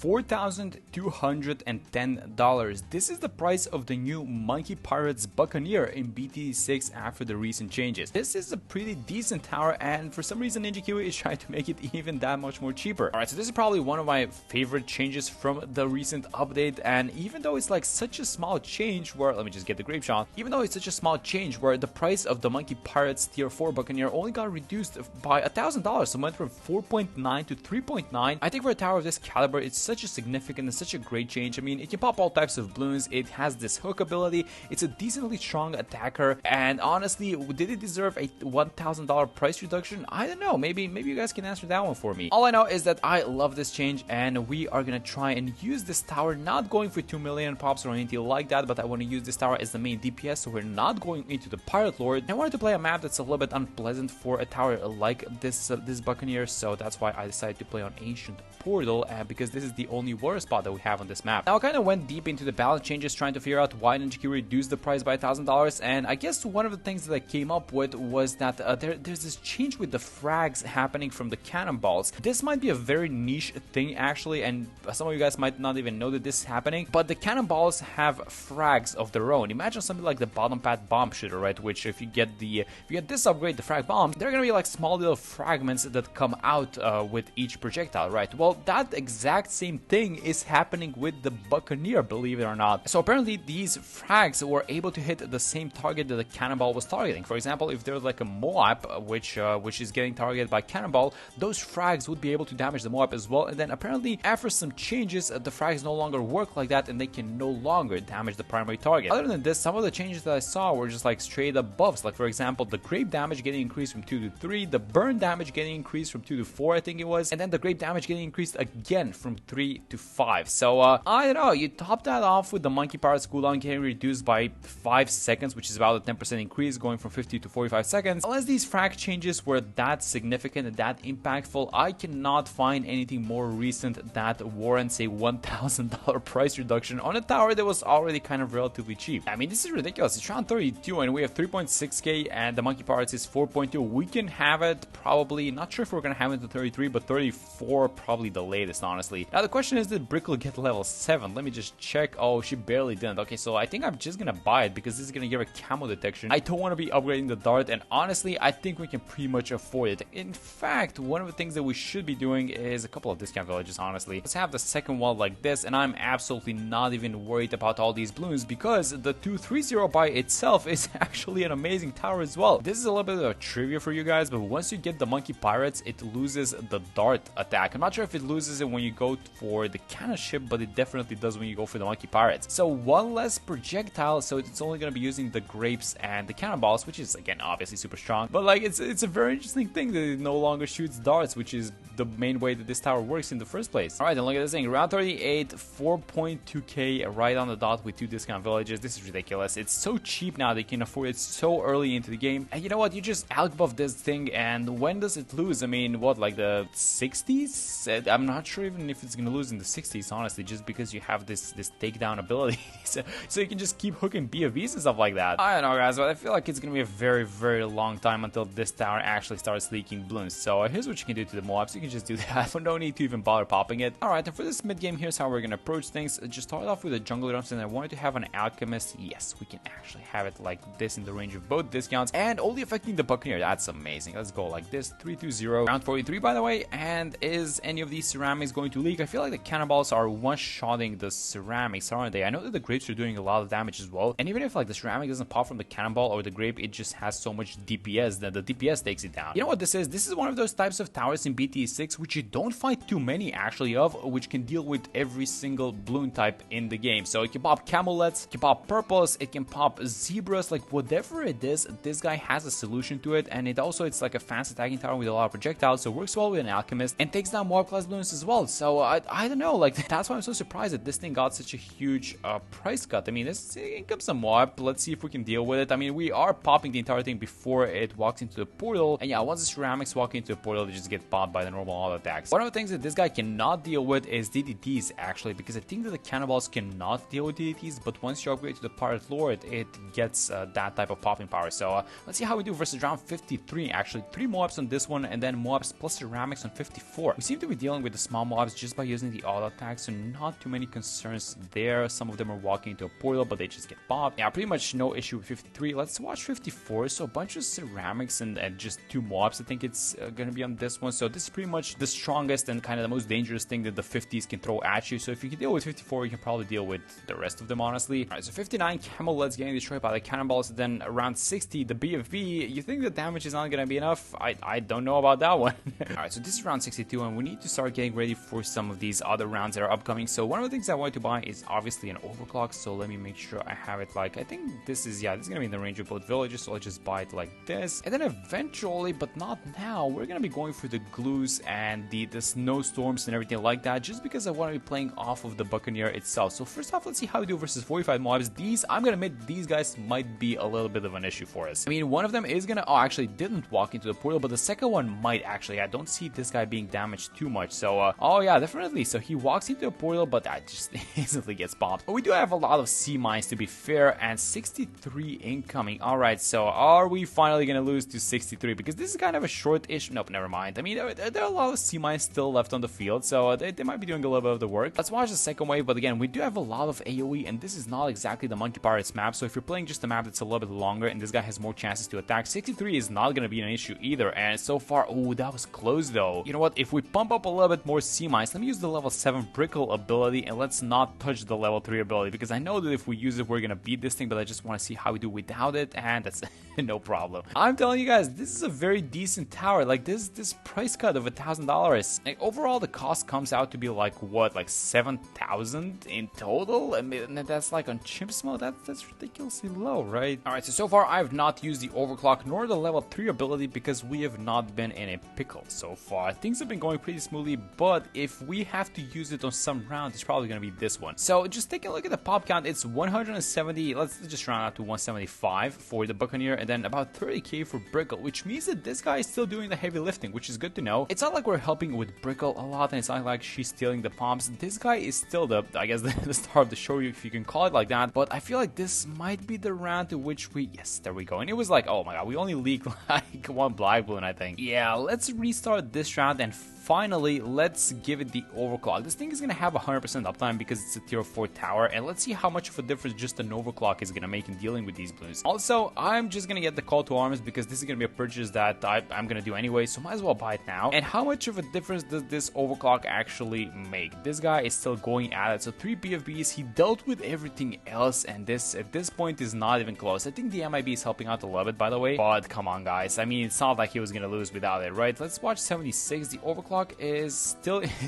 $4,210. This is the price of the new Monkey Pirates Buccaneer in BT6 after the recent changes. This is a pretty decent tower, and for some reason Ninja Kiwi is trying to make it even that much more cheaper. Alright, so this is probably one of my favorite changes from the recent update, and even though it's like such a small change where, let me just get the grape shot, even though it's such a small change where the price of the Monkey Pirates Tier 4 Buccaneer only got reduced by $1,000, so it went from 4.9 to 3.9, I think for a tower of this caliber, it's such a significant and such a great change. I mean, it can pop all types of balloons, it has this hook ability, it's a decently strong attacker, and honestly, did it deserve a $1,000 price reduction? I don't know, maybe you guys can answer that one for me. All I know is that I love this change, and we are gonna try and use this tower, not going for 2 million pops or anything like that, but I want to use this tower as the main DPS, so we're not going into the Pirate Lord. I wanted to play a map that's a little bit unpleasant for a tower like this Buccaneer, so that's why I decided to play on Ancient Portal, because this is the only water spot that we have on this map. Now I kind of went deep into the balance changes trying to figure out why Ninja Kiwi reduced the price by $1,000, and I guess one of the things that I came up with was that there's this change with the frags happening from the cannonballs. This might be a very niche thing actually, and some of you guys might not even know that this is happening, but the cannonballs have frags of their own. Imagine something like the bottom pad bomb shooter, right? Which if you get this upgrade, the frag bombs, they're gonna be like small little fragments that come out with each projectile, right? Well, that exact same thing is happening with the Buccaneer, believe it or not. So apparently these frags were able to hit the same target that the cannonball was targeting. For example, if there's like a Moab which is getting targeted by cannonball, those frags would be able to damage the Moab as well. And then apparently after some changes, the frags no longer work like that, and they can no longer damage the primary target. Other than this, some of the changes that I saw were just like straight up buffs. Like for example, the grape damage getting increased from 2 to 3, the burn damage getting increased from 2 to 4, I think it was, and then the grape damage getting increased again from 3 to 5. So I don't know, you top that off with the Monkey Pirates cooldown getting reduced by 5 seconds, which is about a 10% increase, going from 50 to 45 seconds. Unless these frag changes were that significant and that impactful, I cannot find anything more recent that warrants a $1,000 price reduction on a tower that was already kind of relatively cheap. I mean, this is ridiculous. It's around 32 and we have 3.6k and the Monkey Pirates is 4.2. We can have it probably, not sure if we're gonna have it to 33, but 34 probably the latest, honestly. Now the question is, did Brickle get level 7? Let me just check. Oh, she barely didn't. Okay, so I think I'm just gonna buy it because this is gonna give her camo detection. I don't want to be upgrading the dart, and honestly I think we can pretty much afford it. In fact, one of the things that we should be doing is a couple of discount villages, honestly. Let's have the second wall like this, and I'm absolutely not even worried about all these balloons because the 230 by itself is actually an amazing tower as well. This is a little bit of a trivia for you guys, but once you get the Monkey Pirates, it loses the dart attack. I'm not sure if it loses it when you go for the cannon ship, but it definitely does when you go for the Monkey Pirates. So one less projectile, so it's only going to be using the grapes and the cannonballs, which is again obviously super strong, but like it's a very interesting thing that it no longer shoots darts, which is the main way that this tower works in the first place. Alright, then look at this thing, round 38, 4.2k right on the dot with 2 discount villages. This is ridiculous. It's so cheap now, they can afford it so early into the game, and you know what, you just outbuff this thing, and when does it lose? I mean, what, like the 60s? I'm not sure even if it's gonna lose in the 60s, honestly, just because you have this takedown ability, so you can just keep hooking BOVs and stuff like that. I don't know guys, but I feel like it's gonna be a very, very long time until this tower actually starts leaking balloons. So here's what you can do to the Moabs. You can just do that, but no need to even bother popping it. Alright, and for this mid game, here's how we're gonna approach things. Just start off with a jungle drums, and I wanted to have an alchemist. Yes, we can actually have it like this in the range of both discounts and only affecting the Buccaneer. That's amazing. Let's go like this. 320 round 43 by the way. And is any of these ceramics going to leak? I feel like the cannonballs are one-shotting the ceramics, aren't they? I know that the grapes are doing a lot of damage as well, and even if like the ceramic doesn't pop from the cannonball or the grape, it just has so much DPS that the DPS takes it down. You know what this is? This is one of those types of towers in BT6 which you don't find too many actually of, which can deal with every single balloon type in the game. So it can pop camulets, it can pop purples, it can pop zebras, like whatever it is, this guy has a solution to it. And it's like a fast attacking tower with a lot of projectiles, so it works well with an alchemist and takes down more class balloons as well. So I don't know, like that's why I'm so surprised that this thing got such a huge price cut. I mean, it comes some more. Let's see if we can deal with it. I mean, we are popping the entire thing before it walks into the portal, and yeah, once the ceramics walk into the portal, they just get popped by the normal auto attacks. One of the things that this guy cannot deal with is DDTs actually, because I think that the cannonballs cannot deal with DDTs, but once you upgrade to the Pirate Lord, it gets that type of popping power. So let's see how we do versus round 53 actually. 3 Moabs on this one, and then Moabs plus ceramics on 54. We seem to be dealing with the small Moabs just by using the auto attack, so not too many concerns there. Some of them are walking into a portal, but they just get popped. Yeah, pretty much no issue with 53. Let's watch 54. So a bunch of ceramics and just 2 mobs. I think it's gonna be on this one. So this is pretty much the strongest and kind of the most dangerous thing that the 50s can throw at you. So if you can deal with 54, you can probably deal with the rest of them, honestly. Alright, so 59, Camel Let's getting destroyed by the cannonballs. Then around 60, the BFB. You think the damage is not gonna be enough? I don't know about that one. Alright, so this is round 62, and we need to start getting ready for some of these other rounds that are upcoming. So one of the things I wanted to buy is obviously an overclock. So let me make sure I have it like, I think this is, yeah, this is gonna be in the range of both villages. So I'll just buy it like this. And then eventually, but not now, we're gonna be going for the glues and the snowstorms and everything like that, just because I want to be playing off of the Buccaneer itself. So first off, let's see how we do versus 45 mobs. These, I'm gonna admit, these guys might be a little bit of an issue for us. I mean, one of them is gonna, oh, actually didn't walk into the portal, but the second one might actually. I don't see this guy being damaged too much. So, oh yeah, definitely. So he walks into a portal, but that just instantly gets bombed. But we do have a lot of C mines to be fair, and 63 incoming. All right, so are we finally gonna lose to 63? Because this is kind of a short-ish. Nope, never mind. I mean, there are a lot of C mines still left on the field, so they might be doing a little bit of the work. Let's watch the second wave. But again, we do have a lot of AoE, and this is not exactly the Monkey Pirates map. So if you're playing just a map that's a little bit longer and this guy has more chances to attack, 63 is not gonna be an issue either. And so far, oh, that was close though. You know what? If we pump up a little bit more C mines, let me use the level 7 Brickle ability, and let's not touch the level 3 ability, because I know that if we use it, we're gonna beat this thing, but I just want to see how we do without it, and that's no problem. I'm telling you guys, this is a very decent tower. Like this price cut of $1,000. Like overall, the cost comes out to be like what, like 7,000 in total. I mean, that's like on chimps mode. That's ridiculously low, right? All right. So far, I have not used the overclock nor the level 3 ability because we have not been in a pickle so far. Things have been going pretty smoothly, but if we have to use it on some round, it's probably gonna be this one. So just take a look at the pop count. It's 170. Let's just round out to 175 for the Buccaneer, and then about 30k for Brickle, which means that this guy is still doing the heavy lifting, which is good to know. It's not like we're helping with Brickle a lot, and it's not like she's stealing the pumps. This guy is still the, I guess, the star of the show, if you can call it like that. But I feel like this might be the round to which we, yes, there we go. And it was like, oh my god, we only leaked like one Black Bloon, I think. Yeah, let's restart this round, and finally, let's give it the overclock. This thing is going to have 100% uptime because it's a tier 4 tower, and let's see how much of a difference just an overclock is going to make in dealing with these Bloons. Also, I'm just going to get the call to arms because this is going to be a purchase that I'm going to do anyway, so might as well buy it now. And how much of a difference does this overclock actually make? This guy is still going at it, so 3 BFBs, he dealt with everything else, and this at this point is not even close. I think the MIB is helping out a little bit, by the way, but come on guys, I mean, it's not like he was going to lose without it, right? Let's watch 76. The overclock is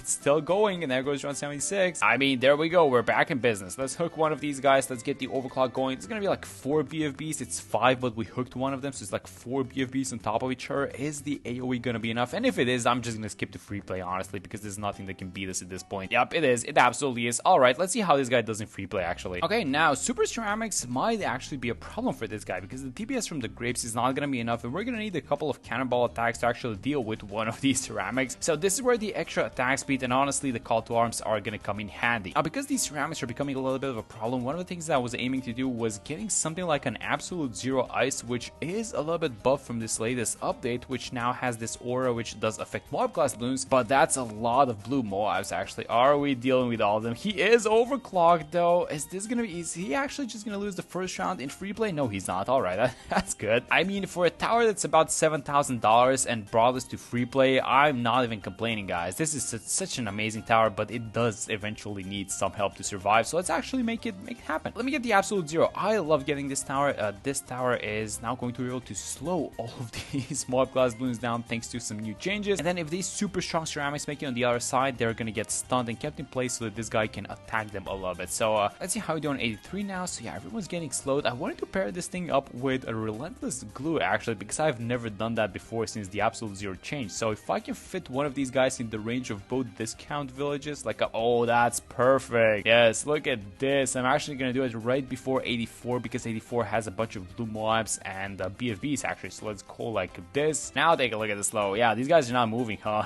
still going, and there goes round 76. I mean, there we go, we're back in business. Let's hook one of these guys. Let's get the overclock going. It's gonna be like 4 BFBs. It's 5, but we hooked one of them, so it's like 4 BFBs on top of each other. Is the AoE gonna be enough? And if it is, I'm just gonna skip to free play, honestly, because there's nothing that can beat us at this point. Yep, it is. It absolutely is. All right, let's see how this guy does in free play, actually. Okay, now super ceramics might actually be a problem for this guy because the TPS from the grapes is not gonna be enough, and we're gonna need a couple of cannonball attacks to actually deal with one of these ceramics. So this is where the extra attack speed and honestly the call to arms are gonna come in handy. Now, because these ceramics are becoming a little bit of a problem, one of the things that I was aiming to do was getting something like an absolute zero ice, which is a little bit buffed from this latest update, which now has this aura which does affect mob class Bloons, but that's a lot of blue mobs actually. Are we dealing with all of them? He is overclocked though. Is this gonna be, is he actually just gonna lose the first round in free play? No, he's not. All right, that's good. I mean, for a tower that's about $7,000 and brought us to free play, I'm not even complaining, guys. This is such an amazing tower, but it does eventually need some help to survive, so let's actually make it happen. Let me get the absolute zero. I love getting this tower. This tower is now going to be able to slow all of these mob class Bloons down thanks to some new changes, and then if these super strong ceramics make it on the other side, they're gonna get stunned and kept in place so that this guy can attack them a little bit. So let's see how we do on 83 now. So yeah, everyone's getting slowed. I wanted to pair this thing up with a relentless glue actually, because I've never done that before since the absolute zero change. So if I can fit one of these guys in the range of both discount villages, like oh, that's perfect. Yes, look at this. I'm actually gonna do it right before 84 because 84 has a bunch of blue mobs and BFBs actually. So let's go like this. Now take a look at the slow. Yeah, these guys are not moving, huh?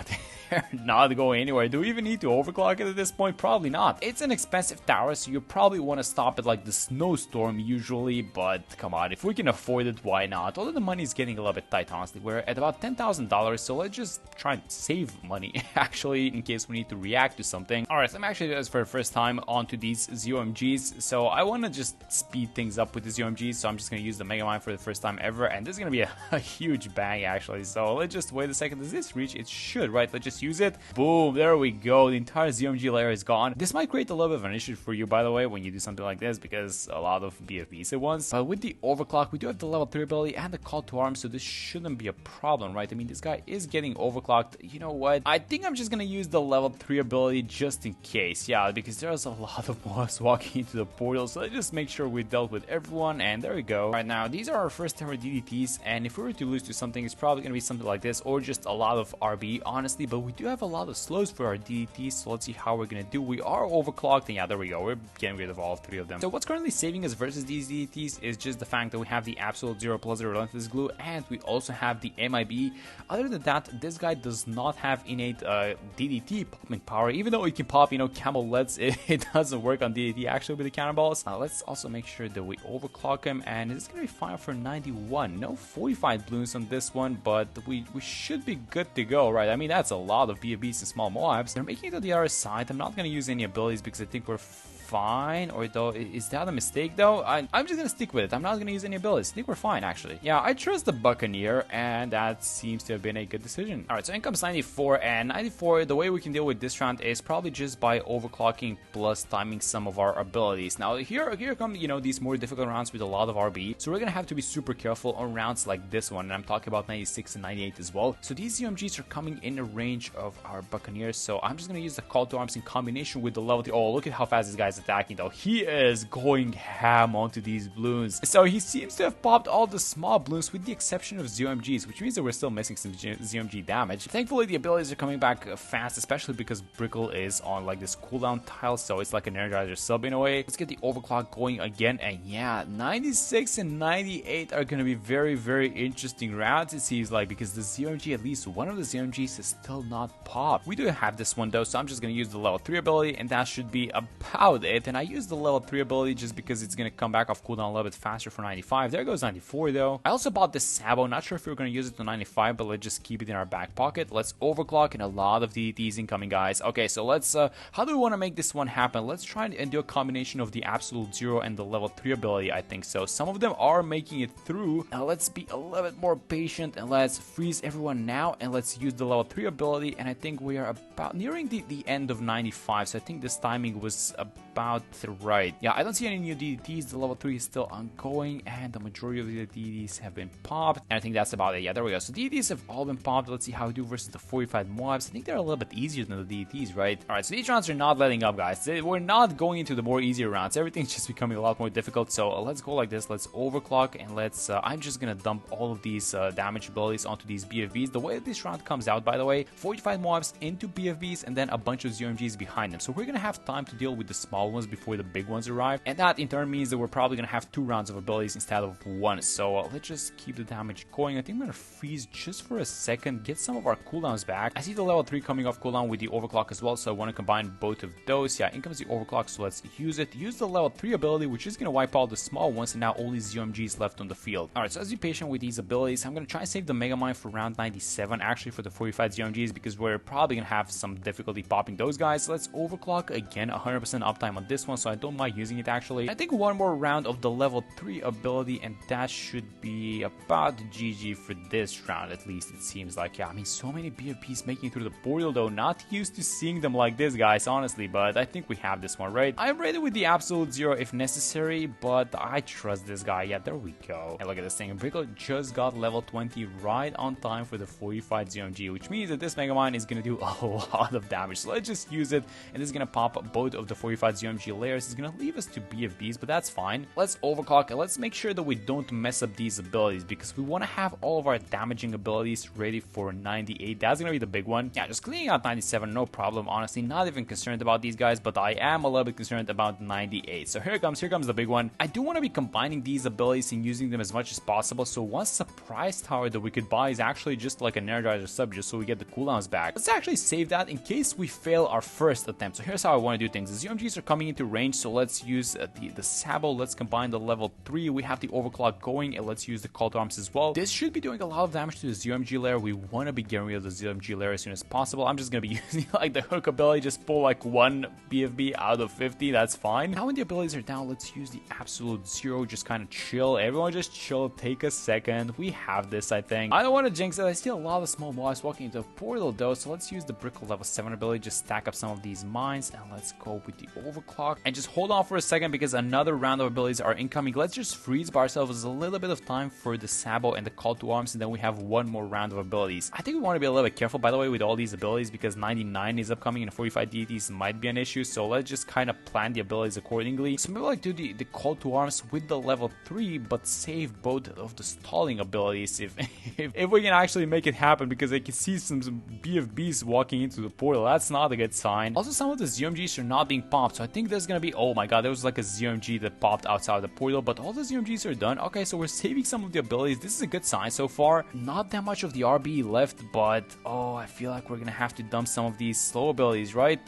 They're not going anywhere. Do we even need to overclock it at this point? Probably not. It's an expensive tower, so you probably want to stop it like the snowstorm usually, but come on, if we can afford it, why not? Although the money is getting a little bit tight, honestly. We're at about $10,000, so let's just try and save money actually, in case we need to react to something. Alright, so I'm actually doing this for the first time onto these ZOMGs, so I want to just speed things up with the ZOMGs, so I'm just going to use the Megamind for the first time ever, and this is going to be a huge bang actually. So let's just wait a second. Does this reach? It should, right? Let's just use it. Boom, there we go. The entire ZOMG layer is gone. This might create a little bit of an issue for you, by the way, when you do something like this, because a lot of BFBs at once. But with the overclock, we do have the level 3 ability and the call to arms, so this shouldn't be a problem, right? I mean, this guy is getting overclocked. You know what? I think I'm just gonna use the level 3 ability just in case. Yeah, because there's a lot of mobs walking into the portal, so let's just make sure we dealt with everyone, and there we go. Right now, these are our first ever DDTs, and if we were to lose to something, it's probably gonna be something like this, or just a lot of RB, honestly. But we do have a lot of slows for our DDTs, so let's see how we're gonna do. We are overclocked, and yeah, there we go. We're getting rid of all 3 of them. So what's currently saving us versus these DDTs is just the fact that we have the Absolute Zero plus the Relentless Glue, and we also have the MIB. Other than that, this guy does not have innate DDT popping power, even though it can pop, you know, Camel Let's. It doesn't work on DDT actually with the cannonballs. Now let's also make sure that we overclock him, and it's gonna be fine for 91. No 45 Bloons on this one, but we should be good to go, right? I mean, that's a lot of BFBs and small mobs. They're making it to the other side. I'm not gonna use any abilities because I think we're fine. Or though, is that a mistake though? I'm just gonna stick with it. I'm not gonna use any abilities. I think we're fine actually. Yeah, I trust the Buccaneer, and that seems to have been a good decision. Alright, so in comes 94, and 94, the way we can deal with this round is probably just by overclocking plus timing some of our abilities. Now here come, you know, these more difficult rounds with a lot of RB, so we're gonna have to be super careful on rounds like this one, and I'm talking about 96 and 98 as well. So these ZOMGs are coming in the range of our Buccaneers, so I'm just gonna use the call to arms in combination with the level 3. Oh, look at how fast this guy's attacking though. He is going ham onto these Bloons. So he seems to have popped all the small Bloons with the exception of ZOMGs, which means that we're still missing some ZOMG damage. Thankfully the abilities are coming back fast, especially because Brickle is on like this cooldown tile, so it's like an Energizer sub in a way. Let's get the overclock going again, and yeah, 96 and 98 are gonna be very, very interesting rounds, it seems like, because the ZOMG, at least one of the ZOMGs, is still not popped. We do have this one though, so I'm just gonna use the level 3 ability, and that should be about it. And I use the level 3 ability just because it's gonna come back off cooldown a little bit faster for 95. There goes 94 though. I also bought this Sabo, not sure if we're gonna use it to 95, but let's just keep it in our back pocket. Let's overclock, and a lot of DDTs incoming, guys. Okay, so let's how do we want to make this one happen? Let's try and do a combination of the Absolute Zero and the level 3 ability. I think so. Some of them are making it through. Now let's be a little bit more patient, and let's freeze everyone now, and let's use the level 3 ability. And I think we are about nearing the end of 95, so I think this timing was about right. Yeah, I don't see any new DDTs. The level 3 is still ongoing, and the majority of the DDTs have been popped, and I think that's about it. Yeah, there we go. So DDTs have all been popped. Let's see how we do versus the 45 mobs. I think they're a little bit easier than the DDTs, right? Alright, so these rounds are not letting up, guys. We're not going into the more easier rounds. Everything's just becoming a lot more difficult, so let's go like this. Let's overclock, and let's I'm just gonna dump all of these damage abilities onto these BFBs. The way this round comes out, by the way, 45 mobs into BFBs, and then a bunch of ZOMGs behind them. So we're gonna have time to deal with the small ones before the big ones arrive, and that in turn means that we're probably gonna have 2 rounds of abilities instead of 1. So let's just keep the damage going. I think I'm gonna freeze just for a second, get some of our cooldowns back. I see the level 3 coming off cooldown with the overclock as well, so I want to combine both of those. Yeah, in comes the overclock, so let's use it. Use the level 3 ability, which is gonna wipe out the small ones, and now only ZOMGs left on the field. Alright, so let's be patient with these abilities. I'm gonna try and save the Megamind for round 97, actually, for the 45 ZOMGs, because we're probably gonna have some difficulty popping those guys. Let's overclock again, 100% uptime on this one, so I don't mind using it actually. I think one more round of the level 3 ability, and that should be about GG for this round, at least it seems like. Yeah, I mean, so many BFPs making it through the portal though. Not used to seeing them like this, guys, honestly, but I think we have this one, right? I'm ready with the Absolute Zero if necessary, but I trust this guy. Yeah, there we go. And look at this thing. Brickle just got level 20 right on time for the 45 ZOMG, which means that this Megamind is gonna do a lot of damage. So let's just use it, and this is gonna pop both of the 45 ZOMG layers. It's gonna leave us to BFBs, but that's fine. Let's overclock, and let's make sure that we don't mess up these abilities, because we want to have all of our damaging abilities ready for 98. That's gonna be the big one. Yeah, just cleaning out 97, no problem. Honestly, not even concerned about these guys, but I am a little bit concerned about 98. So here comes the big one. I do want to be combining these abilities and using them as much as possible. So one surprise tower that we could buy is actually just like an Energizer sub, just so we get the cooldowns back. Let's actually save that in case we fail our first attempt. So here's how I want to do things. The ZOMGs are coming into range, so let's use the Sabo. Let's combine the level 3. We have the overclock going, and let's use the call to arms as well. This should be doing a lot of damage to the ZOMG layer. We want to be getting rid of the ZOMG ZMG layer as soon as possible. I'm just gonna be using like the hook ability, just pull like 1 BFB out of 50, that's fine. Now when the abilities are down, let's use the absolute zero, just kind of chill. Everyone just chill, take a second. We have this, I think. I don't want to jinx it. I see a lot of small boys walking into a portal though, so let's use the Brickle level 7 ability, just stack up some of these mines, and let's go with the overclock. And just hold on for a second because another round of abilities are incoming. Let's just freeze by ourselves a little bit of time for the Sabo and the Call to Arms, and then we have one more round of abilities. I think we want to be a little bit careful, by the way, with all these abilities because 99 is upcoming and 45 deities might be an issue, so let's just kind of plan the abilities accordingly. So maybe like do the Call to Arms with the level 3, but save both of the stalling abilities if we can actually make it happen, because I can see some BFBs walking into the portal. That's not a good sign. Also, some of the ZMGs are not being popped, so I think there's gonna be, oh my god, there was like a ZMG that popped outside the portal, but all the ZMGs are done. Okay, so we're saving some of the abilities. This is a good sign so far. Not that much of the RB left, but oh, I feel like we're gonna have to dump some of these slow abilities, right?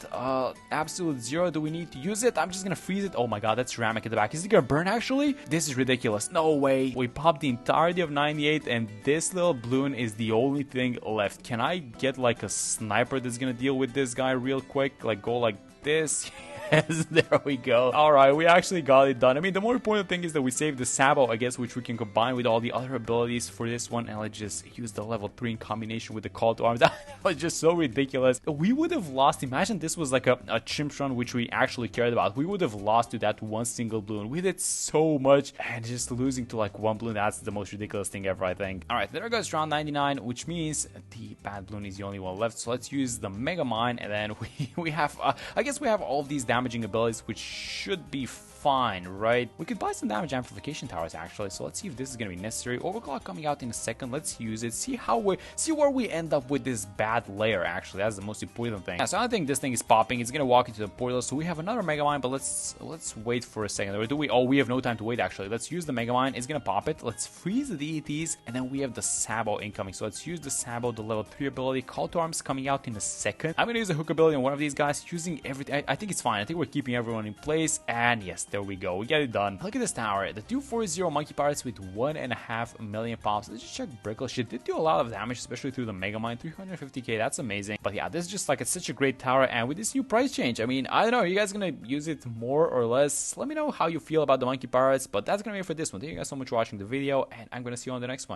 Absolute zero, do we need to use it? I'm just gonna freeze it. Oh my god, that's Ceramic at the back. Is it gonna burn actually? This is ridiculous. No way. We popped the entirety of 98 and this little balloon is the only thing left. Can I get like a sniper that's gonna deal with this guy real quick? Like go like this? Yes, there we go. Alright, we actually got it done. I mean, the more important thing is that we saved the Sabo, I guess, which we can combine with all the other abilities for this one, and let's just use the level 3 in combination with the Call to Arms. That was just so ridiculous. We would have lost. Imagine this was like a chimp run, which we actually cared about. We would have lost to that one single balloon. We did so much, and just losing to like one balloon, that's the most ridiculous thing ever, I think. Alright, there goes round 99, which means the bad balloon is the only one left. So let's use the Mega Mine, and then we have, I guess we have all of these damaging abilities, which should be fine, right? We could buy some damage amplification towers actually, so let's see if this is gonna be necessary. Overclock coming out in a second. Let's use it, see where we end up with this bad layer. Actually, that's the most important thing. Yeah, so I don't think this thing is popping. It's gonna walk into the portal, so we have another Mega Mine, but let's wait for a second. Or do we? Oh, we have no time to wait actually. Let's use the Mega Mine. It's gonna pop it. Let's freeze the deities, and then we have the Sabo incoming, so let's use the Sabo, the level 3 ability. Call to Arms coming out in a second. I'm gonna use the hook ability on one of these guys, using everything. I think it's fine. I think we're keeping everyone in place, and yes, there we go. We get it done. Look at this tower. The 240 Monkey Pirates with 1.5 million pops. Let's just check Brickle. She did do a lot of damage, especially through the Mega Mine. 350k. That's amazing. But yeah, this is just like, it's such a great tower. And with this new price change, I mean, I don't know. Are you guys gonna use it more or less? Let me know how you feel about the Monkey Pirates. But that's gonna be it for this one. Thank you guys so much for watching the video, and I'm gonna see you on the next one.